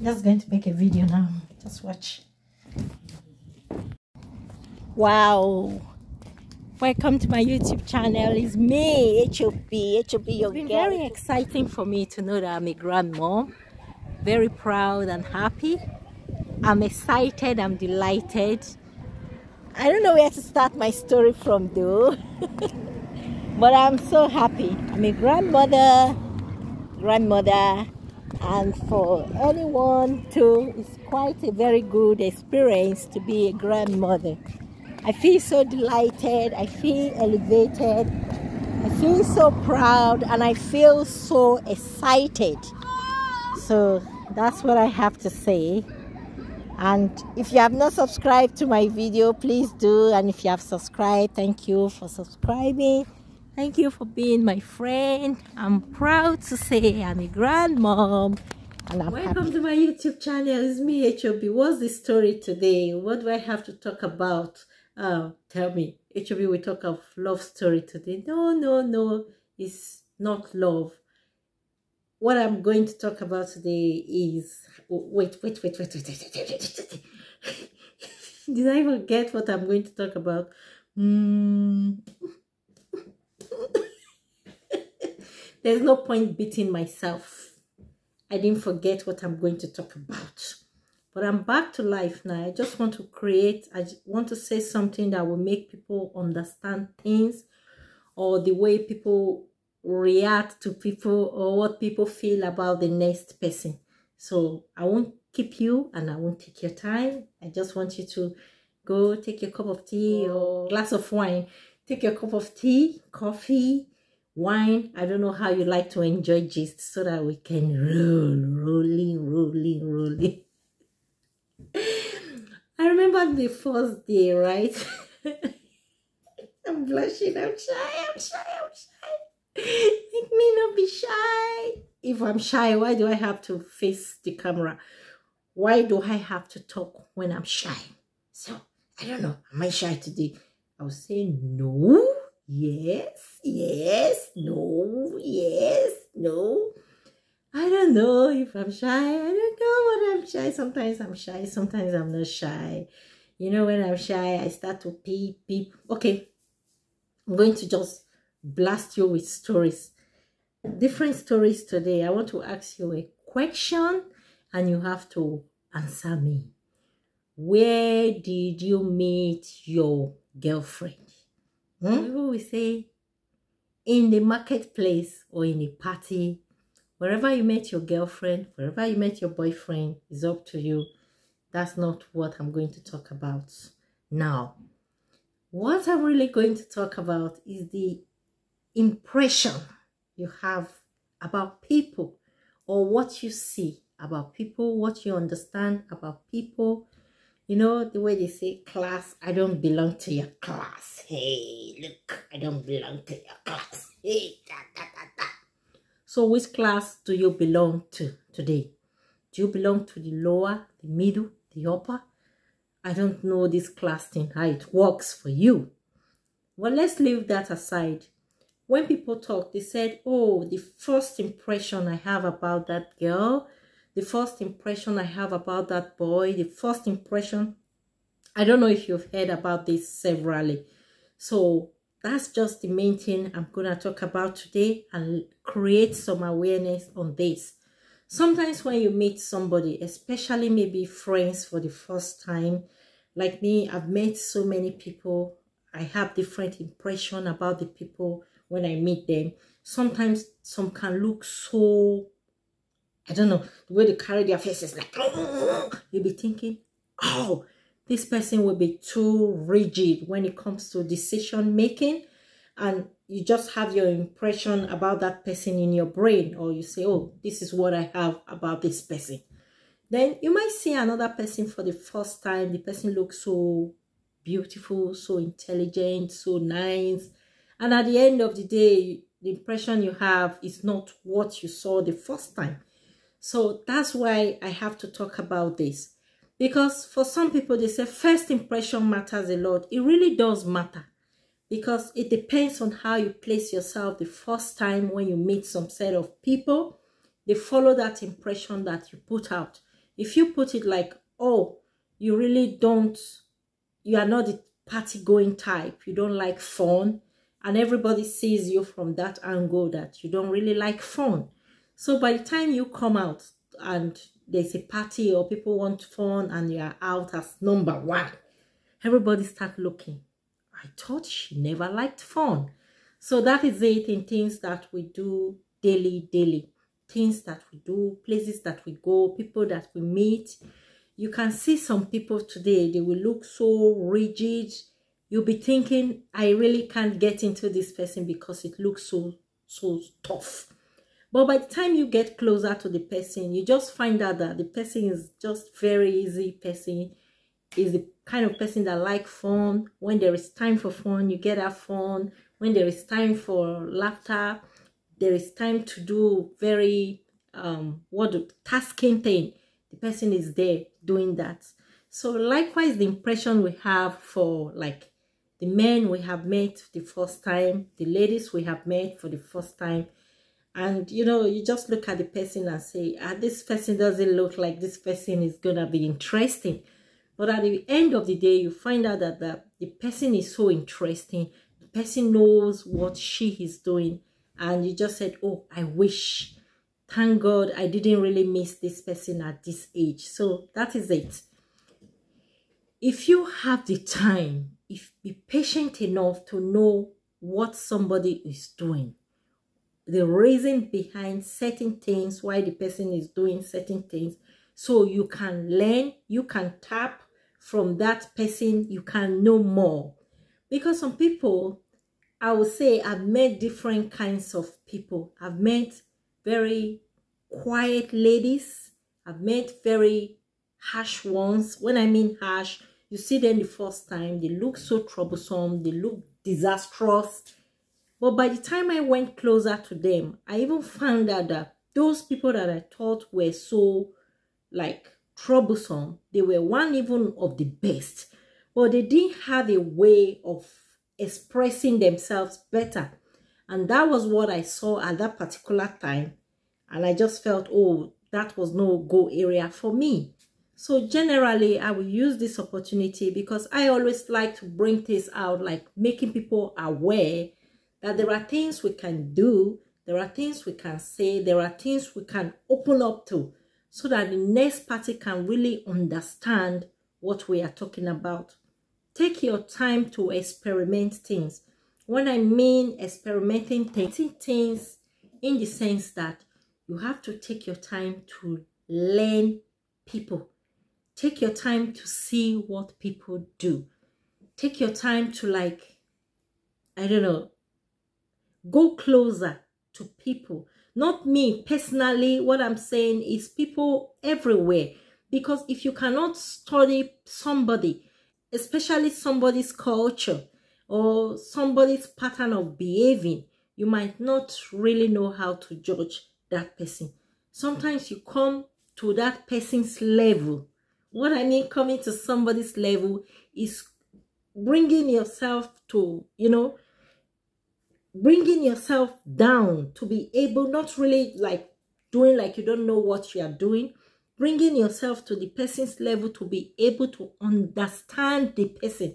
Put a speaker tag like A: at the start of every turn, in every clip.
A: Just going to make a video now. Just watch. Wow. Welcome to my YouTube channel. It's me, HOB, your girl. It's been very exciting for me to know that I'm a grandmom. Very proud and happy. I'm excited, I'm delighted. I don't know where to start my story from though. But I'm so happy. I'm a grandmother, and for anyone too, it's quite a very good experience to be a grandmother. I feel so delighted, I feel elevated, I feel so proud, and I feel so excited. So that's what I have to say. And if you have not subscribed to my video, please do. And if you have subscribed, thank you for subscribing. Thank you for being my friend. I'm proud to say I'm a grandmom. And I'm Welcome to my YouTube channel. It's me, HOB. What's the story today? What do I have to talk about? Tell me. HOB, we talk of love story today. No. It's not love. What I'm going to talk about today is... Wait. Did I forget what I'm going to talk about? There's no point beating myself. I didn't forget what I'm going to talk about. But I'm back to life now. I just want to I want to say something that will make people understand things, or the way people react to people, or what people feel about the next person. So I won't keep you and I won't take your time. I just want you to go take your cup of tea or glass of wine. Take your cup of tea, coffee, wine. I don't know how you like to enjoy gist, so that we can rolling. I remember the first day, right? I'm blushing, I'm shy. Make me not be shy. If I'm shy, why do I have to face the camera? Why do I have to talk when I'm shy? So, I don't know. Am I shy today? I was saying no, yes, no, yes, no. I don't know if I'm shy. I don't know when I'm shy. Sometimes I'm shy. Sometimes I'm not shy. You know, when I'm shy, I start to peep. Okay, I'm going to just blast you with stories. Different stories today. I want to ask you a question and you have to answer me. Where did you meet your girlfriend? People will say in the marketplace or in a party. Wherever you met your girlfriend, wherever you met your boyfriend, is up to you. That's not what I'm going to talk about now. What I'm really going to talk about is the impression you have about people, or what you see about people, what you understand about people. You know, the way they say class, I don't belong to your class. Hey, look, I don't belong to your class. Hey, da. So which class do you belong to today? Do you belong to the lower, the middle, the upper? I don't know this class thing, how it works for you. Well, let's leave that aside. When people talk, they said, oh, the first impression I have about that girl, the first impression I have about that boy, the first impression, I don't know if you've heard about this severally. So that's just the main thing I'm going to talk about today and create some awareness on this. Sometimes when you meet somebody, especially maybe friends for the first time, like me, I've met so many people. I have different impression about the people when I meet them. Sometimes some can look so, I don't know, the way they carry their faces, like, you'll be thinking, oh, this person will be too rigid when it comes to decision making, and you just have your impression about that person in your brain, or you say, oh, this is what I have about this person. Then you might see another person for the first time. The person looks so beautiful, so intelligent, so nice, and at the end of the day, the impression you have is not what you saw the first time. So that's why I have to talk about this. Because for some people, they say first impression matters a lot. It really does matter. Because it depends on how you place yourself the first time when you meet some set of people. They follow that impression that you put out. If you put it like, oh, you really don't, you are not the party going type, you don't like fun, and everybody sees you from that angle that you don't really like fun. So by the time you come out and there's a party or people want fun and you are out as number one, everybody start looking. I thought she never liked fun. So that is it in things that we do daily. Things that we do, places that we go, people that we meet. You can see some people today, they will look so rigid. You'll be thinking, I really can't get into this person because it looks so tough. But by the time you get closer to the person, you just find out that the person is just very easy person, is the kind of person that like fun. When there is time for fun, you get that fun. When there is time for laughter, there is time to do very tasking thing, the person is there doing that. So likewise, the impression we have for like the men we have met the first time, the ladies we have met for the first time, and you know, you just look at the person and say, this person doesn't look like this person is gonna be interesting. But at the end of the day, you find out that the person is so interesting. The person knows what she is doing. And you just said, oh, I wish, thank God I didn't really miss this person at this age. So that is it. If you have the time, be patient enough to know what somebody is doing, the reason behind certain things, why the person is doing certain things, so you can learn, you can tap from that person, you can know more. Because some people, I would say, I've met different kinds of people. I've met very quiet ladies. I've met very harsh ones. When I mean harsh, you see them the first time, they look so troublesome, they look disastrous. But by the time I went closer to them, I even found out that those people that I thought were so like troublesome, they were one even of the best, but they didn't have a way of expressing themselves better. And that was what I saw at that particular time. And I just felt, oh, that was no go area for me. So generally, I will use this opportunity because I always like to bring things out, like making people aware that there are things we can do, there are things we can say, there are things we can open up to, so that the next party can really understand what we are talking about. Take your time to experiment things. When I mean experimenting things in the sense that you have to take your time to learn people. Take your time to see what people do. Take your time to, like, I don't know, go closer to people. Not me personally. What I'm saying is people everywhere. Because if you cannot study somebody, especially somebody's culture or somebody's pattern of behaving, you might not really know how to judge that person. Sometimes you come to that person's level. What I mean coming to somebody's level is bringing yourself to, you know, bringing yourself down to be able, not really like doing like you don't know what you are doing, bringing yourself to the person's level to be able to understand the person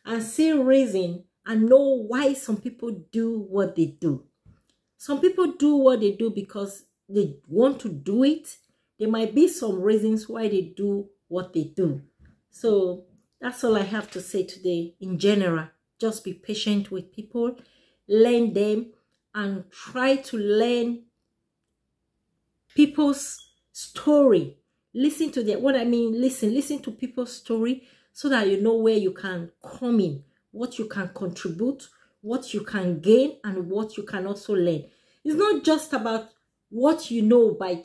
A: and see reason and know why some people do what they do. Some people do what they do because they want to do it. There might be some reasons why they do what they do. So that's all I have to say today. In general, just be patient with people, learn them, and try to learn people's story. Listen to them. What I mean, listen to people's story so that you know where you can come in, what you can contribute, what you can gain, and what you can also learn. It's not just about what you know by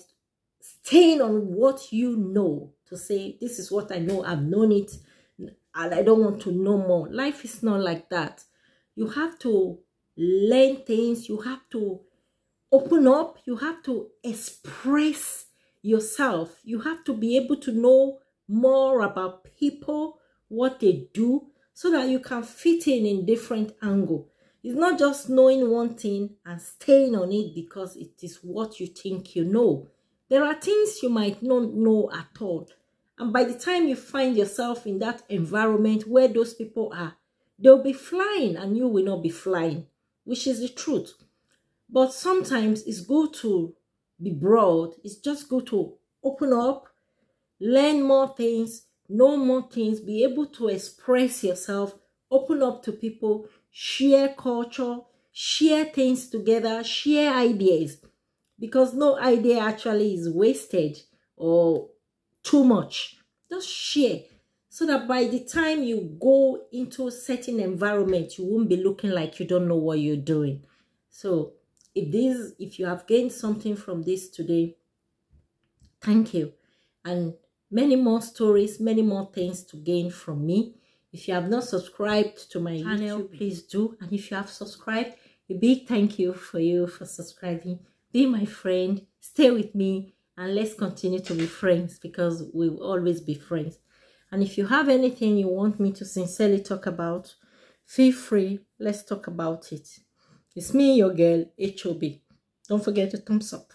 A: staying on what you know to say, this is what I know, I've known it, and I don't want to know more. Life is not like that. You have to learn things. You have to open up. You have to express yourself. You have to be able to know more about people, what they do, so that you can fit in different angle. It's not just knowing one thing and staying on it because it is what you think you know. There are things you might not know at all. And by the time you find yourself in that environment where those people are, they'll be flying and you will not be flying, which is the truth. But sometimes it's good to be broad. It's just good to open up, learn more things, know more things, be able to express yourself, open up to people, share culture, share things together, share ideas. Because no idea actually is wasted or too much. Just share so that by the time you go into a certain environment, you won't be looking like you don't know what you're doing. So if you have gained something from this today, thank you. And many more stories, many more things to gain from me. If you have not subscribed to my channel, please do. And if you have subscribed, a big thank you for subscribing. Be my friend, stay with me, and let's continue to be friends, because we will always be friends. And if you have anything you want me to sincerely talk about, feel free, let's talk about it. It's me, your girl, HOB. Don't forget to thumbs up.